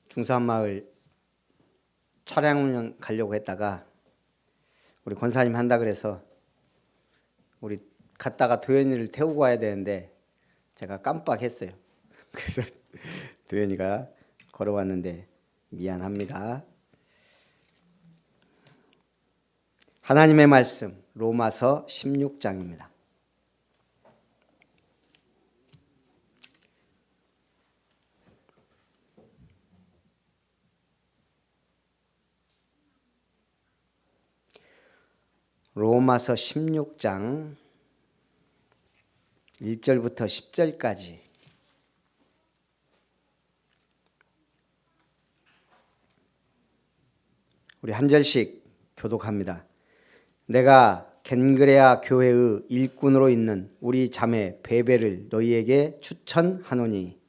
중산마을 차량 가려고 했다가 우리 권사님 한다 그래서 우리 갔다가 도현이를 태우고 와야 되는데 제가 깜빡했어요. 그래서 도현이가 걸어왔는데 미안합니다. 하나님의 말씀 로마서 16장입니다. 로마서 16장 1절부터 10절까지 우리 한 절씩 교독합니다. 내가 겐그레아 교회의 일꾼으로 있는 우리 자매 베베를 너희에게 추천하노니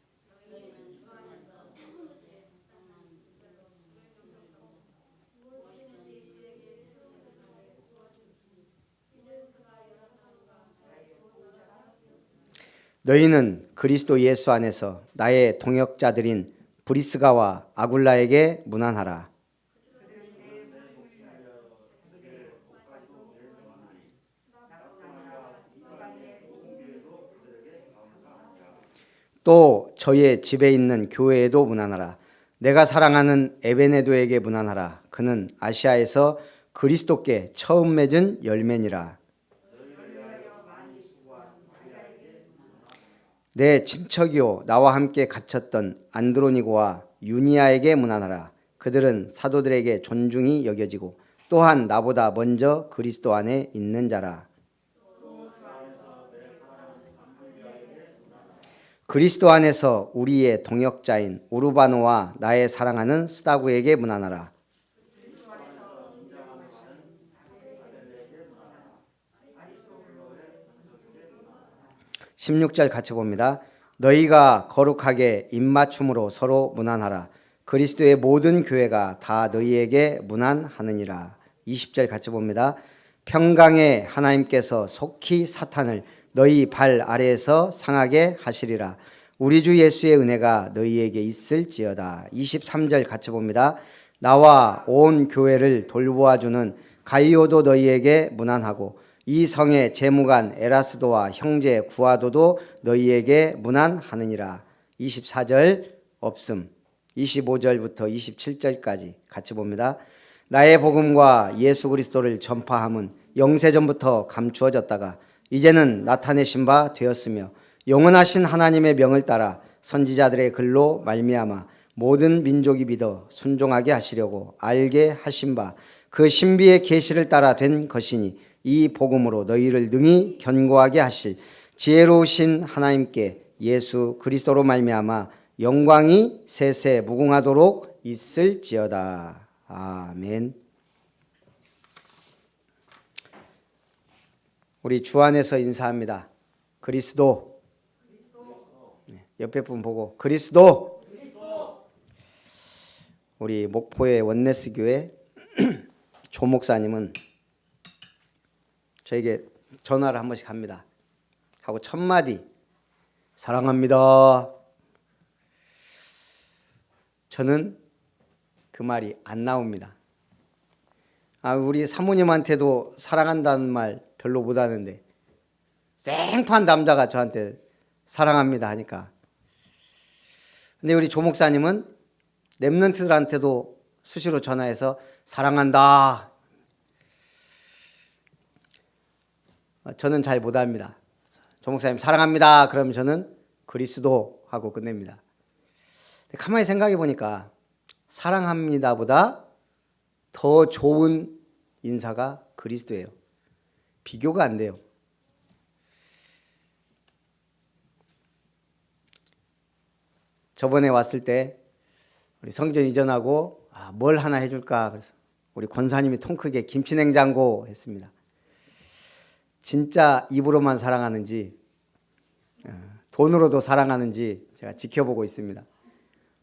너희는 그리스도 예수 안에서 나의 동역자들인 브리스가와 아굴라에게 문안하라. 또 저의 집에 있는 교회에도 문안하라. 내가 사랑하는 에베네도에게 문안하라. 그는 아시아에서 그리스도께 처음 맺은 열매니라. 내 친척이요 나와 함께 갇혔던 안드로니고와 유니아에게 문안하라. 그들은 사도들에게 존중이 여겨지고 또한 나보다 먼저 그리스도 안에 있는 자라. 그리스도 안에서 우리의 동역자인 우르바노와 나의 사랑하는 스다구에게 문안하라. 16절 같이 봅니다. 너희가 거룩하게 입맞춤으로 서로 문안하라. 그리스도의 모든 교회가 다 너희에게 문안하느니라. 20절 같이 봅니다. 평강의 하나님께서 속히 사탄을 너희 발 아래에서 상하게 하시리라. 우리 주 예수의 은혜가 너희에게 있을지어다. 23절 같이 봅니다. 나와 온 교회를 돌보아주는 가이오도 너희에게 문안하고 이 성의 재무관 에라스도와 형제 구아도도 너희에게 문안하느니라. 24절 없음. 25절부터 27절까지 같이 봅니다. 나의 복음과 예수 그리스도를 전파함은 영세전부터 감추어졌다가 이제는 나타내신 바 되었으며 영원하신 하나님의 명을 따라 선지자들의 글로 말미암아 모든 민족이 믿어 순종하게 하시려고 알게 하신 바 그 신비의 계시를 따라 된 것이니 이 복음으로 너희를 능히 견고하게 하실 지혜로우신 하나님께 예수 그리스도로 말미암아 영광이 세세 무궁하도록 있을지어다. 아멘. 우리 주 안에서 인사합니다. 그리스도. 옆에 분 보고 그리스도. 우리 목포의 원네스 교회 조 목사님은 저에게 전화를 한 번씩 합니다. 하고 첫 마디 사랑합니다. 저는 그 말이 안 나옵니다. 우리 사모님한테도 사랑한다는 말 별로 못하는데 생판 남자가 저한테 사랑합니다 하니까. 근데 우리 조 목사님은 랩런트들한테도 수시로 전화해서 사랑한다. 저는 잘 못합니다. 조 목사님 사랑합니다. 그러면 저는 그리스도 하고 끝냅니다. 가만히 생각해 보니까 사랑합니다보다 더 좋은 인사가 그리스도예요. 비교가 안 돼요. 저번에 왔을 때 우리 성전 이전하고 뭘 하나 해줄까 그래서 우리 권사님이 통 크게 김치냉장고 했습니다. 진짜 입으로만 사랑하는지 돈으로도 사랑하는지 제가 지켜보고 있습니다.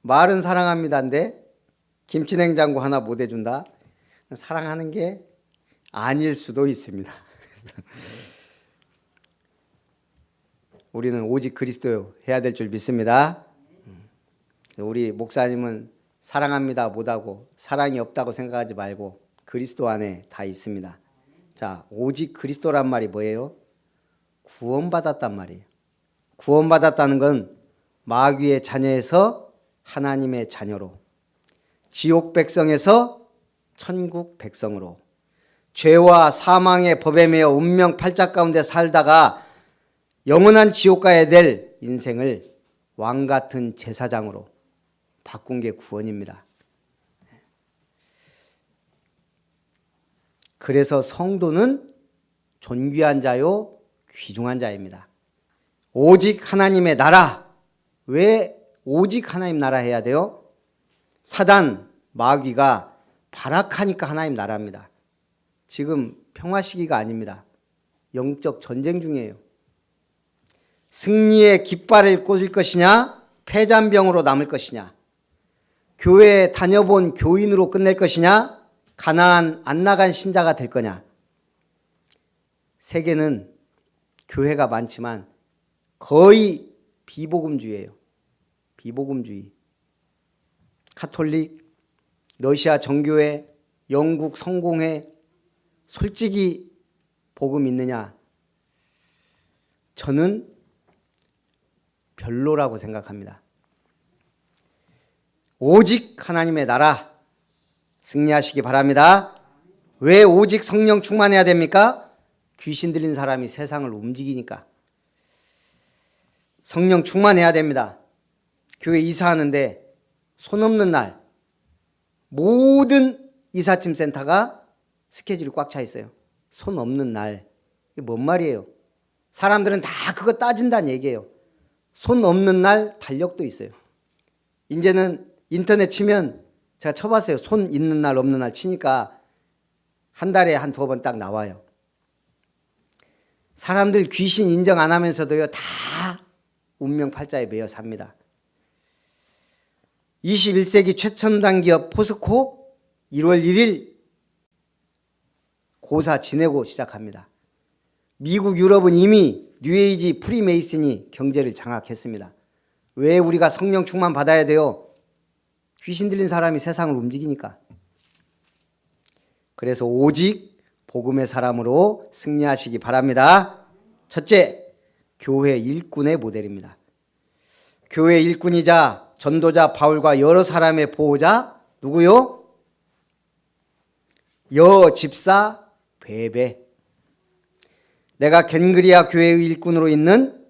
말은 사랑합니다인데 김치냉장고 하나 못 해준다? 사랑하는 게 아닐 수도 있습니다. 우리는 오직 그리스도 해야 될 줄 믿습니다. 우리 목사님은 사랑합니다 못하고 사랑이 없다고 생각하지 말고 그리스도 안에 다 있습니다. 자, 오직 그리스도란 말이 뭐예요? 구원받았단 말이에요. 구원받았다는 건 마귀의 자녀에서 하나님의 자녀로, 지옥 백성에서 천국 백성으로, 죄와 사망의 법에 매여 운명 팔자 가운데 살다가 영원한 지옥 가야 될 인생을 왕같은 제사장으로 바꾼 게 구원입니다. 그래서 성도는 존귀한 자요 귀중한 자입니다. 오직 하나님의 나라. 왜 오직 하나님 나라 해야 돼요? 사단, 마귀가 발악하니까 하나님 나라입니다. 지금 평화 시기가 아닙니다. 영적 전쟁 중이에요. 승리의 깃발을 꽂을 것이냐, 패잔병으로 남을 것이냐, 교회에 다녀본 교인으로 끝낼 것이냐, 가나안 안 나간 신자가 될 거냐. 세계는 교회가 많지만 거의 비복음주의예요. 비복음주의. 카톨릭, 러시아 정교회, 영국 성공회, 솔직히 복음 있느냐? 저는 별로라고 생각합니다. 오직 하나님의 나라 승리하시기 바랍니다. 왜 오직 성령 충만해야 됩니까? 귀신 들린 사람이 세상을 움직이니까. 성령 충만해야 됩니다. 교회 이사하는데 손 없는 날 모든 이삿짐 센터가 스케줄이 꽉 차 있어요. 손 없는 날. 이게 뭔 말이에요? 사람들은 다 그거 따진다는 얘기예요. 손 없는 날 달력도 있어요. 이제는 인터넷 치면 제가 쳐봤어요. 손 있는 날 없는 날 치니까 한 달에 한 2번 딱 나와요. 사람들 귀신 인정 안 하면서도요 다 운명 팔자에 매여 삽니다. 21세기 최첨단 기업 포스코 1월 1일 고사 지내고 시작합니다. 미국, 유럽은 이미 뉴에이지, 프리메이슨이 경제를 장악했습니다. 왜 우리가 성령 충만 받아야 돼요? 귀신 들린 사람이 세상을 움직이니까. 그래서 오직 복음의 사람으로 승리하시기 바랍니다. 첫째, 교회 일꾼의 모델입니다. 교회 일꾼이자 전도자 바울과 여러 사람의 보호자 누구요? 여집사 베베. 내가 겐그리아 교회의 일꾼으로 있는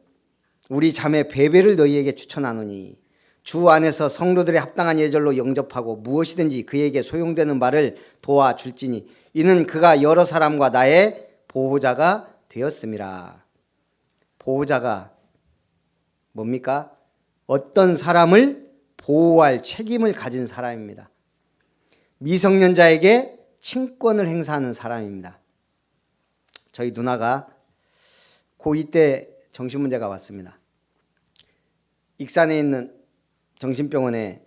우리 자매 베베를 너희에게 추천하노니 주 안에서 성도들의 합당한 예절로 영접하고 무엇이든지 그에게 소용되는 바를 도와줄지니 이는 그가 여러 사람과 나의 보호자가 되었음이라. 보호자가 뭡니까? 어떤 사람을 보호할 책임을 가진 사람입니다. 미성년자에게 친권을 행사하는 사람입니다. 저희 누나가 고2 때 정신문제가 왔습니다. 익산에 있는 정신병원에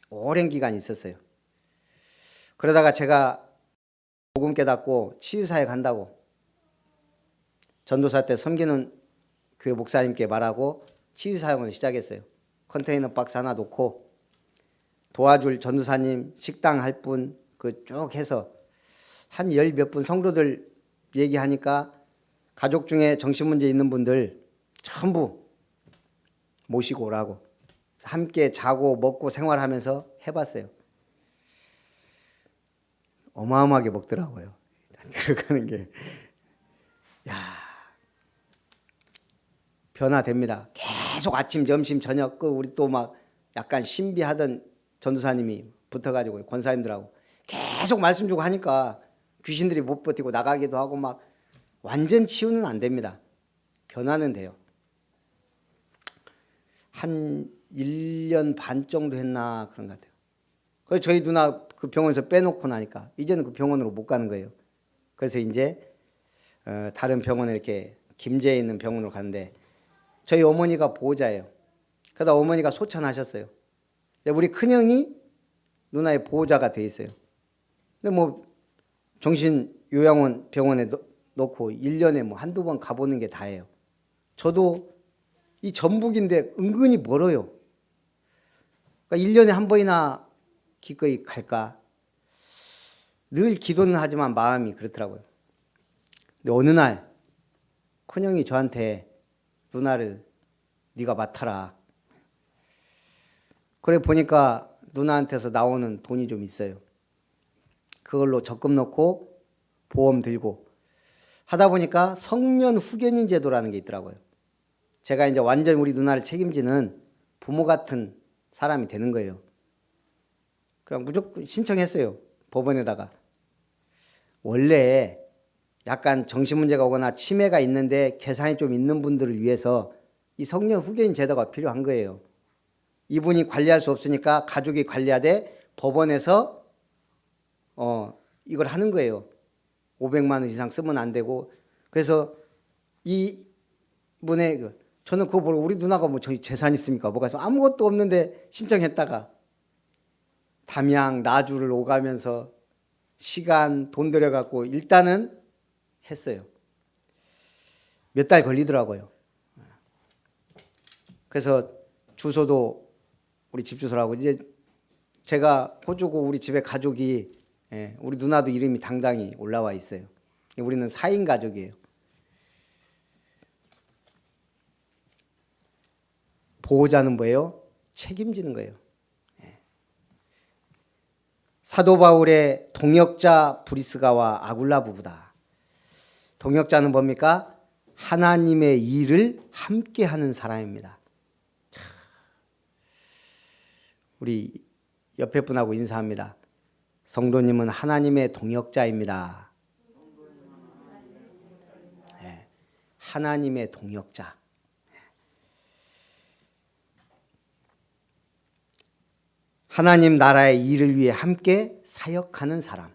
오랜 기간 있었어요. 그러다가 제가 복음 깨닫고 치유사에 간다고 전도사 때 섬기는 교회 목사님께 말하고 치유사역을 시작했어요. 컨테이너 박스 하나 놓고 도와줄 전도사님, 식당 할 분 그 쭉 해서 한 10몇 분 성도들 얘기하니까 가족 중에 정신문제 있는 분들 전부 모시고 오라고 함께 자고 먹고 생활하면서 해봤어요. 어마어마하게 먹더라고요. 들어가는 게. 야, 변화됩니다. 계속 아침, 점심, 저녁 우리 또 막 약간 신비하던 전도사님이 붙어가지고 권사님들하고 계속 말씀 주고 하니까 귀신들이 못 버티고 나가기도 하고 막 완전 치유는 안 됩니다. 변화는 돼요. 한 1년 반 정도 했나 그런 것 같아요. 그래서 저희 누나 그 병원에서 빼놓고 나니까 이제는 그 병원으로 못 가는 거예요. 그래서 이제 다른 병원에 이렇게 김제에 있는 병원으로 갔는데 저희 어머니가 보호자예요. 그러다 어머니가 소천하셨어요. 우리 큰형이 누나의 보호자가 돼 있어요. 근데 뭐 정신요양원 병원에 놓고 1년에 뭐 한두 번 가보는 게 다예요. 저도 이 전북인데 은근히 멀어요. 그러니까 1년에 한 번이나 기꺼이 갈까? 늘 기도는 하지만 마음이 그렇더라고요. 근데 어느 날 큰형이 저한테 누나를 네가 맡아라. 그래 보니까 누나한테서 나오는 돈이 좀 있어요. 그걸로 적금 넣고 보험 들고 하다 보니까 성년 후견인 제도라는 게 있더라고요. 제가 이제 완전 우리 누나를 책임지는 부모 같은 사람이 되는 거예요. 그냥 무조건 신청했어요. 법원에다가. 원래 약간 정신문제가 오거나 치매가 있는데 재산이 좀 있는 분들을 위해서 이 성년 후견인 제도가 필요한 거예요. 이분이 관리할 수 없으니까 가족이 관리하되 법원에서 이걸 하는 거예요. 500만 원 이상 쓰면 안 되고. 그래서 이분의 저는 그거 보고 우리 누나가 뭐 저희 재산 있습니까? 뭐가 있어? 아무것도 없는데 신청했다가 담양 나주를 오가면서 시간 돈 들여갖고 일단은 했어요. 몇 달 걸리더라고요. 그래서 주소도 우리 집 주소라고 이제 제가 호주고 우리 집에 가족이 우리 누나도 이름이 당당히 올라와 있어요. 우리는 4인 가족이에요. 보호자는 뭐예요? 책임지는 거예요. 사도 바울의 동역자 브리스가와 아굴라 부부다. 동역자는 뭡니까? 하나님의 일을 함께 하는 사람입니다. 우리 옆에 분하고 인사합니다. 성도님은 하나님의 동역자입니다. 네, 하나님의 동역자. 하나님 나라의 일을 위해 함께 사역하는 사람.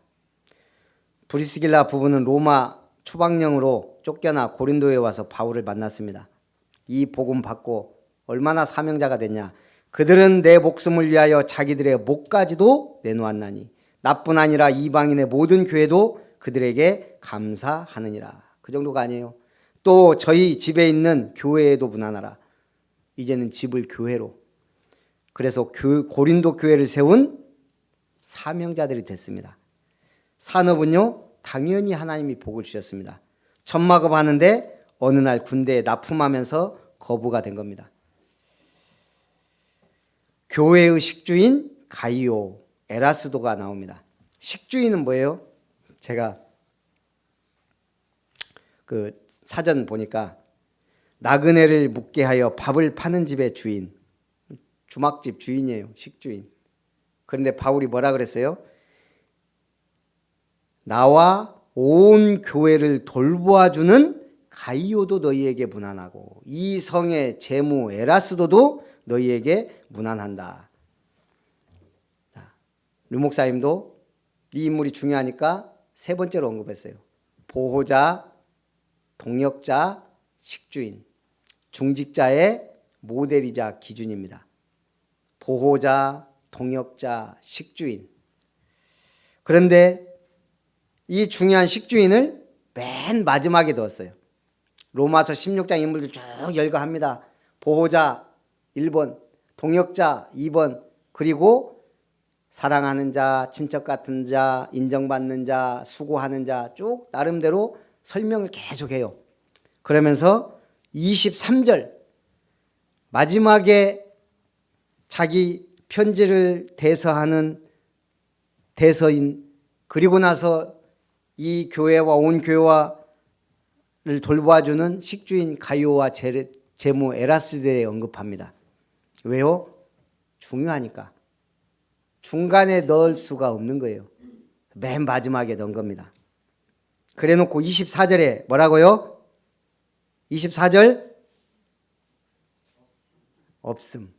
브리스길라 부부는 로마 추방령으로 쫓겨나 고린도에 와서 바울을 만났습니다. 이 복음 받고 얼마나 사명자가 됐냐. 그들은 내 목숨을 위하여 자기들의 목까지도 내놓았나니 나뿐 아니라 이방인의 모든 교회도 그들에게 감사하느니라. 그 정도가 아니에요. 또 저희 집에 있는 교회에도 문안하라. 이제는 집을 교회로. 그래서 고린도 교회를 세운 사명자들이 됐습니다. 산업은요, 당연히 하나님이 복을 주셨습니다. 천막업 하는데 어느 날 군대에 납품하면서 거부가 된 겁니다. 교회의 식주인 가이오, 에라스도가 나옵니다. 식주인은 뭐예요? 제가 그 사전 보니까 나그네를 묵게 하여 밥을 파는 집의 주인, 주막집 주인이에요. 식주인. 그런데 바울이 뭐라 그랬어요? 나와 온 교회를 돌보아주는 가이오도 너희에게 문안하고 이 성의 제무 에라스도도 너희에게 문안한다. 류 목사님도 이 인물이 중요하니까 세 번째로 언급했어요. 보호자, 동역자, 식주인. 중직자의 모델이자 기준입니다. 보호자, 동역자, 식주인. 그런데 이 중요한 식주인을 맨 마지막에 넣었어요. 로마서 16장 인물들 쭉 열거합니다. 보호자 1번, 동역자 2번, 그리고 사랑하는 자, 친척 같은 자, 인정받는 자, 수고하는 자 쭉 나름대로 설명을 계속해요. 그러면서 23절 마지막에 자기 편지를 대서하는 대서인, 그리고 나서 이 교회와 온 교회를 돌봐주는 식주인 가이오와 제무 에라스도에 언급합니다. 왜요? 중요하니까. 중간에 넣을 수가 없는 거예요. 맨 마지막에 넣은 겁니다. 그래 놓고 24절에 뭐라고요? 24절 없음.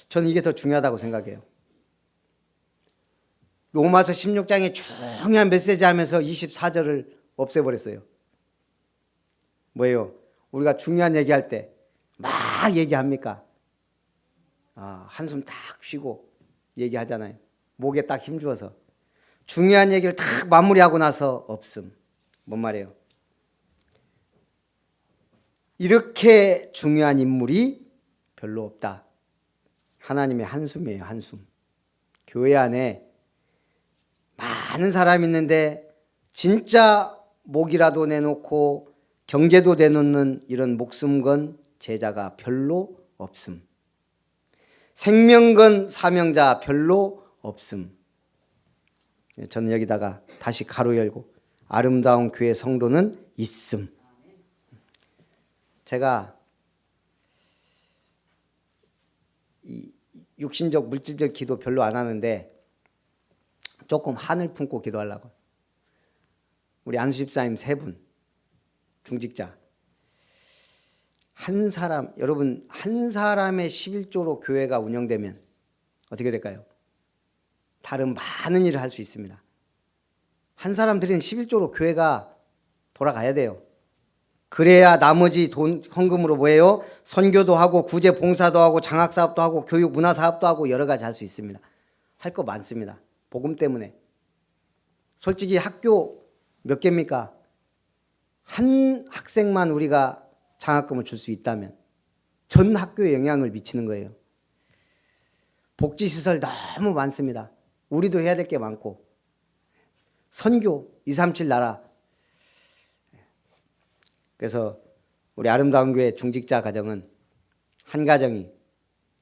저는 이게 더 중요하다고 생각해요. 로마서 16장에 중요한 메시지 하면서 24절을 없애버렸어요. 뭐예요? 우리가 중요한 얘기할 때 막 얘기합니까? 한숨 딱 쉬고 얘기하잖아요. 목에 딱 힘주어서. 중요한 얘기를 딱 마무리하고 나서 없음. 뭔 말이에요? 이렇게 중요한 인물이 별로 없다. 하나님의 한숨이에요. 한숨. 교회 안에 많은 사람이 있는데 진짜 목이라도 내놓고 경제도 내놓는 이런 목숨 건 제자가 별로 없음. 생명 건 사명자 별로 없음. 저는 여기다가 다시 가로 열고 아름다운 교회 성도는 있음. 제가 이 육신적 물질적 기도 별로 안 하는데 조금 한을 품고 기도하려고. 우리 안수 집사님 3분 중직자 한 사람, 여러분 한 사람의 11조로 교회가 운영되면 어떻게 될까요? 다른 많은 일을 할 수 있습니다. 한 사람 드리는 11조로 교회가 돌아가야 돼요. 그래야 나머지 돈 헌금으로 뭐예요? 선교도 하고 구제 봉사도 하고 장학사업도 하고 교육 문화사업도 하고 여러 가지 할 수 있습니다. 할 거 많습니다. 복음 때문에. 솔직히 학교 몇 개입니까? 한 학생만 우리가 장학금을 줄 수 있다면 전 학교에 영향을 미치는 거예요. 복지시설 너무 많습니다. 우리도 해야 될 게 많고 선교 237 나라. 그래서 우리 아름다운 교회 중직자 가정은 한 가정이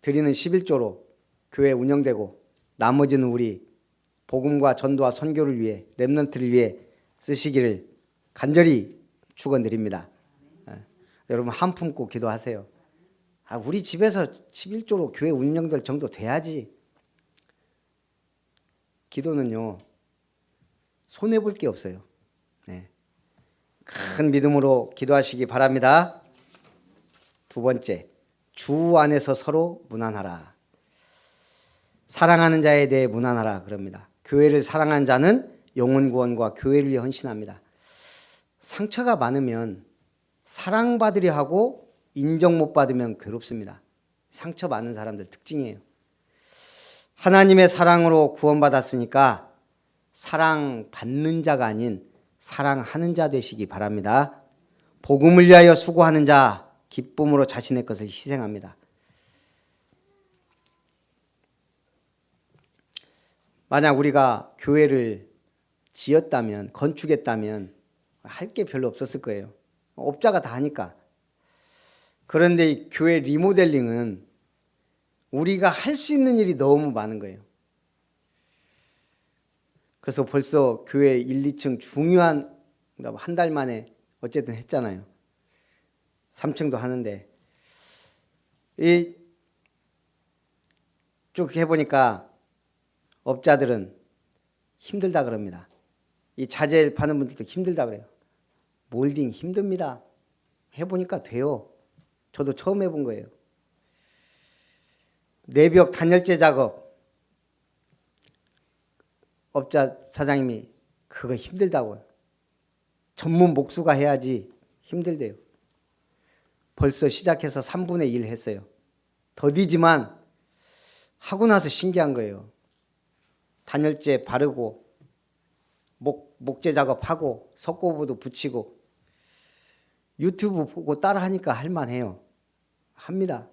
드리는 11조로 교회 운영되고 나머지는 우리 복음과 전도와 선교를 위해 렘넌트를 위해 쓰시기를 간절히 축원드립니다. 여러분 한 품고 기도하세요. 우리 집에서 11조로 교회 운영될 정도 돼야지. 기도는요 손해볼 게 없어요. 네. 큰 믿음으로 기도하시기 바랍니다. 2번째, 주 안에서 서로 무난하라. 사랑하는 자에 대해 무난하라 그럽니다. 교회를 사랑하는 자는 영혼 구원과 교회를 위해 헌신합니다. 상처가 많으면 사랑받으려 하고 인정 못 받으면 괴롭습니다. 상처 많은 사람들 특징이에요. 하나님의 사랑으로 구원받았으니까 사랑받는 자가 아닌 사랑하는 자 되시기 바랍니다. 복음을 위하여 수고하는 자, 기쁨으로 자신의 것을 희생합니다. 만약 우리가 교회를 지었다면, 건축했다면 할 게 별로 없었을 거예요. 업자가 다 하니까. 그런데 이 교회 리모델링은 우리가 할 수 있는 일이 너무 많은 거예요. 그래서 벌써 교회 1, 2층 중요한 한 달 만에 어쨌든 했잖아요. 3층도 하는데 쭉 해보니까 업자들은 힘들다 그럽니다. 이 자재를 파는 분들도 힘들다 그래요. 몰딩 힘듭니다. 해보니까 돼요. 저도 처음 해본 거예요. 내벽 단열재 작업 업자 사장님이 그거 힘들다고요. 전문 목수가 해야지 힘들대요. 벌써 시작해서 3분의 1 했어요. 더디지만 하고 나서 신기한 거예요. 단열재 바르고 목재 작업하고 석고보도 붙이고 유튜브 보고 따라하니까 할만해요. 합니다.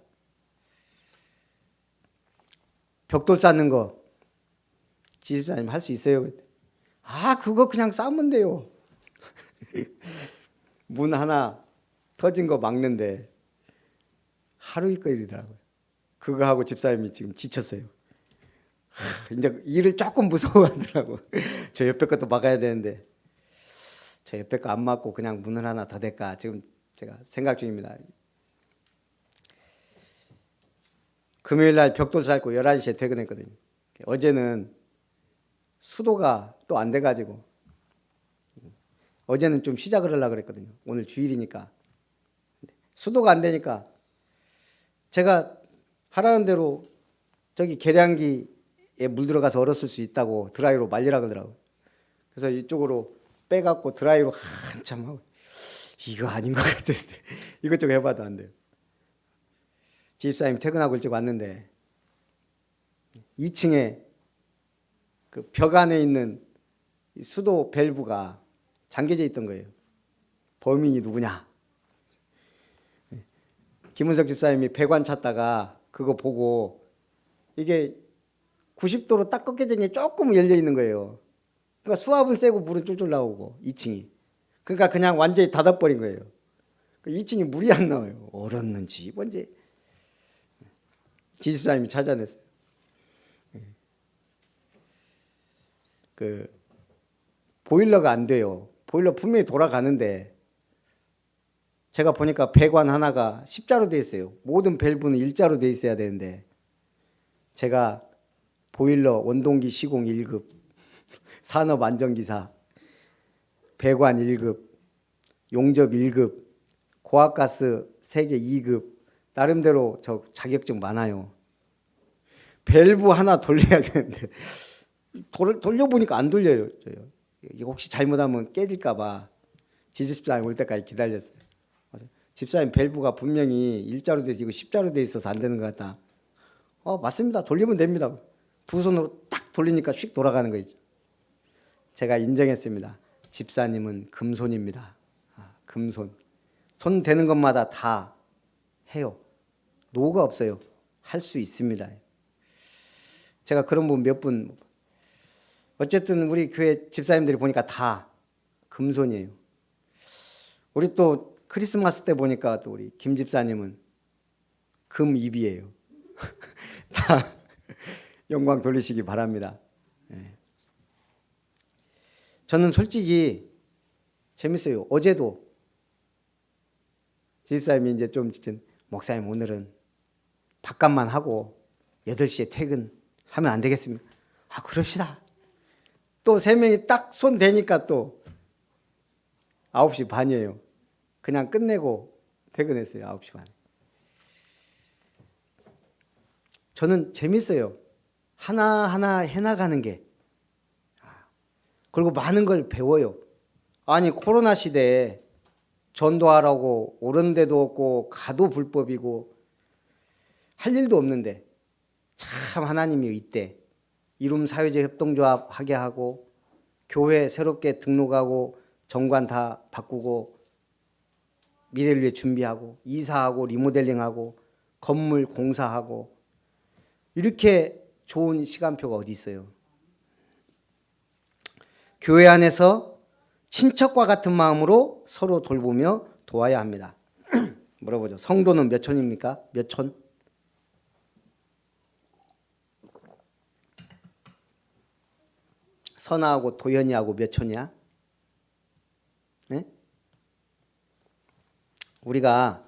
벽돌 쌓는 거 지집사님 할 수 있어요? 그거 그냥 쌓으면 돼요. 문 하나 터진 거 막는데 하루 일거리더라고요. 그거 하고 집사님이 지금 지쳤어요. 이제 일을 조금 무서워하더라고. 저 옆에 것도 막아야 되는데 저 옆에 거 안 막고 그냥 문을 하나 더 댈까 지금 제가 생각 중입니다. 금요일 날 벽돌 쌓고 11시에 퇴근했거든요. 어제는 수도가 또 안 돼가지고 어제는 좀 시작을 하려고 그랬거든요. 오늘 주일이니까. 수도가 안 되니까 제가 하라는 대로 저기 계량기에 물 들어가서 얼었을 수 있다고 드라이로 말리라 그러더라고요. 그래서 이쪽으로 빼갖고 드라이로 한참 하고 이거 아닌 것 같은데 이것저것 해봐도 안 돼요. 집사님 퇴근하고 일찍 왔는데 2층에 그 벽 안에 있는 수도 밸브가 잠겨져 있던 거예요. 범인이 누구냐? 김은석 집사님이 배관 찾다가 그거 보고 이게 90도로 딱 꺾여진 게 조금 열려 있는 거예요. 그러니까 수압은 세고 물은 쫄쫄 나오고 2층이. 그러니까 그냥 완전히 닫아버린 거예요. 2층이 물이 안 나와요. 얼었는지 뭔지 지집사님이 찾아냈어요. 그 보일러가 안 돼요. 보일러 분명히 돌아가는데 제가 보니까 배관 하나가 십자로 돼 있어요. 모든 밸브는 일자로 돼 있어야 되는데 제가 보일러 원동기 시공 1급, 산업 안전기사, 배관 1급, 용접 1급, 고압가스 세계 2급, 나름대로 저 자격증 많아요. 밸브 하나 돌려야 되는데 돌려보니까 안 돌려요. 이거 혹시 잘못하면 깨질까봐 지집사님 올 때까지 기다렸어요. 집사님 밸브가 분명히 일자로 돼 있고 십자로 돼 있어서 안 되는 것 같다. 맞습니다. 돌리면 됩니다. 두 손으로 딱 돌리니까 휙 돌아가는 거죠. 제가 인정했습니다. 집사님은 금손입니다. 금손. 손 대는 것마다 다 해요. 노가 없어요. 할 수 있습니다. 제가 그런 분 몇 분 어쨌든 우리 교회 집사님들이 보니까 다 금손이에요. 우리 또 크리스마스 때 보니까 또 우리 김 집사님은 금입이에요. 다 영광 돌리시기 바랍니다. 저는 솔직히 재밌어요. 어제도 집사님이 이제 좀 목사님 오늘은 밥값만 하고 8시에 퇴근하면 안 되겠습니까? 그럽시다. 또 3명이 딱 손 대니까 또 9시 반이에요. 그냥 끝내고 퇴근했어요. 9시 반. 저는 재밌어요. 하나하나 해나가는 게. 그리고 많은 걸 배워요. 아니 코로나 시대에 전도하라고 오른 데도 없고 가도 불법이고 할 일도 없는데 참 하나님이 이때 이룸 사회적 협동조합 하게 하고 교회 새롭게 등록하고 정관 다 바꾸고 미래를 위해 준비하고 이사하고 리모델링하고 건물 공사하고 이렇게 좋은 시간표가 어디 있어요. 교회 안에서 친척과 같은 마음으로 서로 돌보며 도와야 합니다. 물어보죠. 성도는 몇 촌입니까? 몇 촌? 선아하고 도현이하고 몇 촌이야? 네? 우리가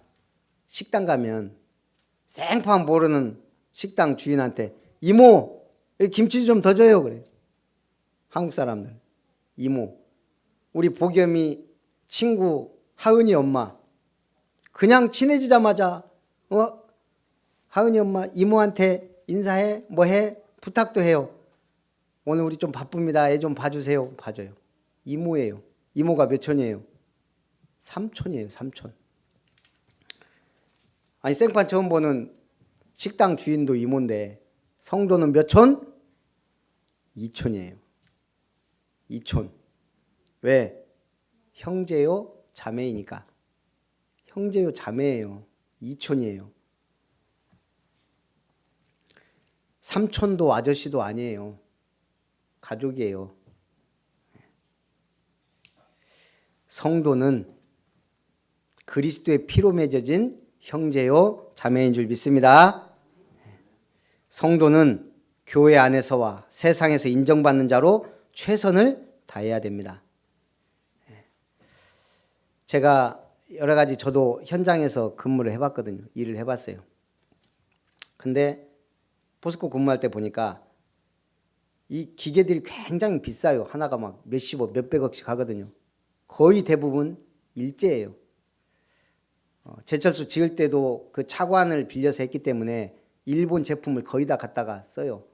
식당 가면 생판 모르는 식당 주인한테 이모 김치 좀 더 줘요 그래. 한국 사람들 이모. 우리 보겸이 친구 하은이 엄마 그냥 친해지자마자 하은이 엄마 이모한테 인사해 뭐해 부탁도 해요. 오늘 우리 좀 바쁩니다. 애 좀 봐주세요. 봐줘요. 이모예요. 이모가 몇 촌이에요? 3촌이에요. 3촌. 아니 생판 처음 보는 식당 주인도 이모인데 성도는 몇 촌? 2촌이에요. 2촌. 왜? 형제요 자매이니까. 형제요 자매예요. 2촌이에요. 3촌도 아저씨도 아니에요. 가족이에요. 성도는 그리스도의 피로 맺어진 형제요 자매인 줄 믿습니다. 성도는 교회 안에서와 세상에서 인정받는 자로 최선을 다해야 됩니다. 제가 여러 가지 저도 현장에서 근무를 해봤거든요. 일을 해봤어요. 근데 포스코 근무할 때 보니까 이 기계들이 굉장히 비싸요. 하나가 막 몇십억, 몇백억씩 하거든요. 거의 대부분 일제예요. 제철소 지을 때도 그 차관을 빌려서 했기 때문에 일본 제품을 거의 다 갖다가 써요.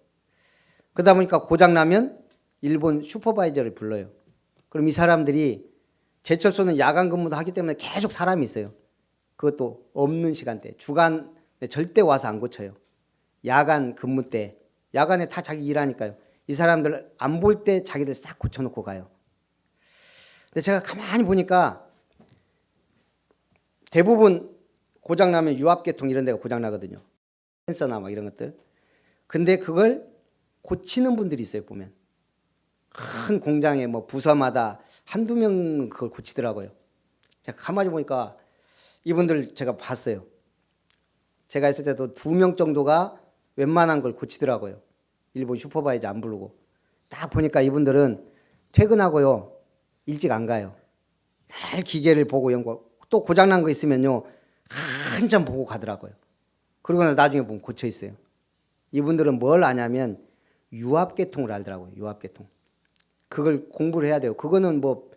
그러다 보니까 고장나면 일본 슈퍼바이저를 불러요. 그럼 이 사람들이 제철소는 야간 근무도 하기 때문에 계속 사람이 있어요. 그것도 없는 시간대. 주간에 절대 와서 안 고쳐요. 야간 근무 때. 야간에 다 자기 일하니까요. 이 사람들 안 볼 때 자기들 싹 고쳐놓고 가요. 근데 제가 가만히 보니까 대부분 고장나면 유압계통 이런 데가 고장나거든요. 센서나 막 이런 것들. 근데 그걸 고치는 분들이 있어요. 보면 큰 공장에 뭐 부서마다 한두 명 그걸 고치더라고요. 제가 가만히 보니까 이분들 제가 봤어요. 제가 있을 때도 2명 정도가 웬만한 걸 고치더라고요. 일본 슈퍼바이저 안 부르고. 딱 보니까 이분들은 퇴근하고요, 일찍 안 가요. 늘 기계를 보고 연구하고, 또 고장난 거 있으면요 한참 보고 가더라고요. 그리고 나중에 보면 고쳐 있어요. 이분들은 뭘 아냐면 유압계통을 알더라고요. 유압계통. 그걸 공부를 해야 돼요. 그거는 뭐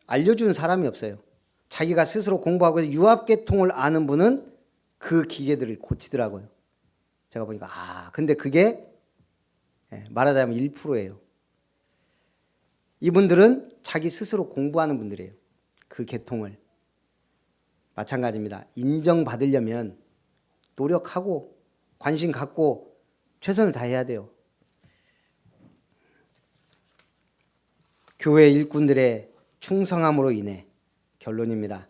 알려주는 사람이 없어요. 자기가 스스로 공부하고 유압계통을 아는 분은 그 기계들을 고치더라고요. 제가 보니까 근데 그게 말하자면 1%예요. 이분들은 자기 스스로 공부하는 분들이에요. 그 계통을. 마찬가지입니다. 인정받으려면 노력하고 관심 갖고 최선을 다해야 돼요. 교회 일꾼들의 충성함으로 인해 결론입니다.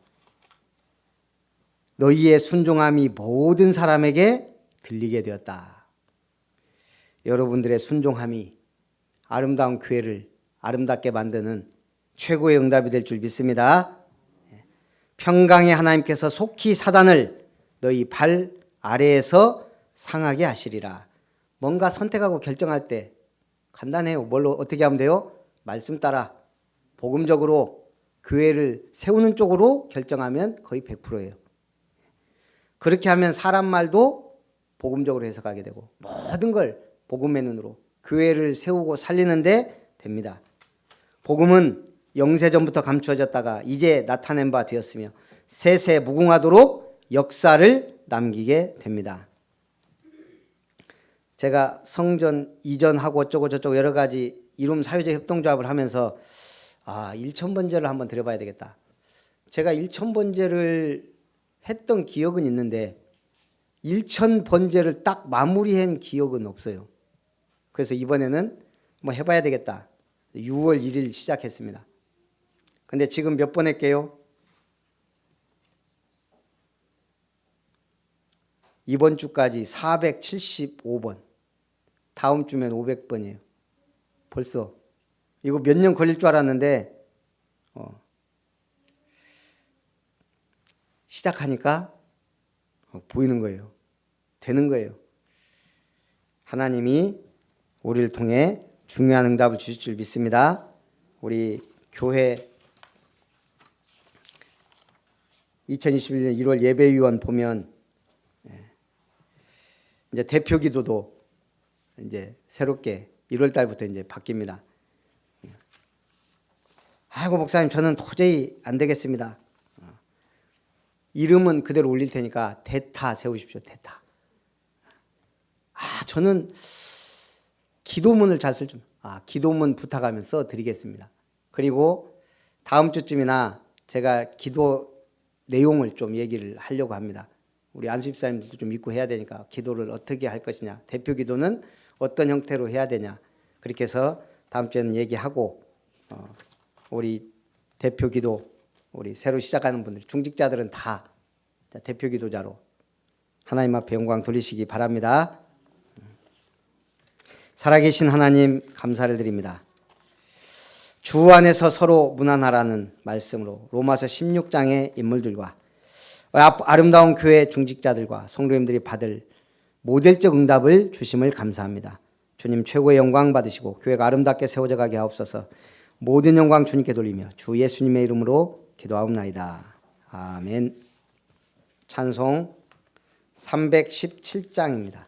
너희의 순종함이 모든 사람에게 들리게 되었다. 여러분들의 순종함이 아름다운 교회를 아름답게 만드는 최고의 응답이 될 줄 믿습니다. 평강의 하나님께서 속히 사단을 너희 발 아래에서 상하게 하시리라. 뭔가 선택하고 결정할 때 간단해요. 뭘로 어떻게 하면 돼요? 말씀 따라 복음적으로 교회를 세우는 쪽으로 결정하면 거의 100%예요. 그렇게 하면 사람 말도 복음적으로 해석하게 되고 모든 걸 복음의 눈으로 교회를 세우고 살리는데 됩니다. 복음은 영세전부터 감추어졌다가 이제 나타낸 바 되었으며 세세 무궁하도록 역사를 남기게 됩니다. 제가 성전 이전하고 어쩌고 저쩌고 여러 가지 이룸 사회적 협동조합을 하면서 1000번제를 한번 드려봐야 되겠다. 제가 1000번제를 했던 기억은 있는데 1000번제를 딱 마무리한 기억은 없어요. 그래서 이번에는 뭐 해봐야 되겠다. 6월 1일 시작했습니다. 근데 지금 몇 번 했게요? 이번 주까지 475번. 다음 주면 500번이에요. 벌써. 이거 몇 년 걸릴 줄 알았는데 시작하니까 보이는 거예요. 되는 거예요. 하나님이 우리를 통해 중요한 응답을 주실 줄 믿습니다. 우리 교회 2021년 1월 예배위원 보면 이제 대표 기도도 이제 새롭게 1월 달부터 이제 바뀝니다. 아이고 목사님 저는 도저히 안 되겠습니다. 이름은 그대로 올릴 테니까 대타 세우십시오. 대타. 저는 기도문을 잘 쓸 줄. 기도문 부탁하면 써 드리겠습니다. 그리고 다음 주쯤이나 제가 기도 내용을 좀 얘기를 하려고 합니다. 우리 안수 집사님들도 좀 믿고 해야 되니까 기도를 어떻게 할 것이냐, 대표 기도는 어떤 형태로 해야 되냐, 그렇게 해서 다음 주에는 얘기하고 우리 대표 기도, 우리 새로 시작하는 분들, 중직자들은 다 대표 기도자로 하나님 앞에 영광 돌리시기 바랍니다. 살아계신 하나님 감사를 드립니다. 주 안에서 서로 문안하라는 말씀으로 로마서 16장의 인물들과 아름다운 교회 중직자들과 성도님들이 받을 모델적 응답을 주심을 감사합니다. 주님 최고의 영광 받으시고 교회가 아름답게 세워져 가게 하옵소서. 모든 영광 주님께 돌리며 주 예수님의 이름으로 기도하옵나이다. 아멘. 찬송 317장입니다.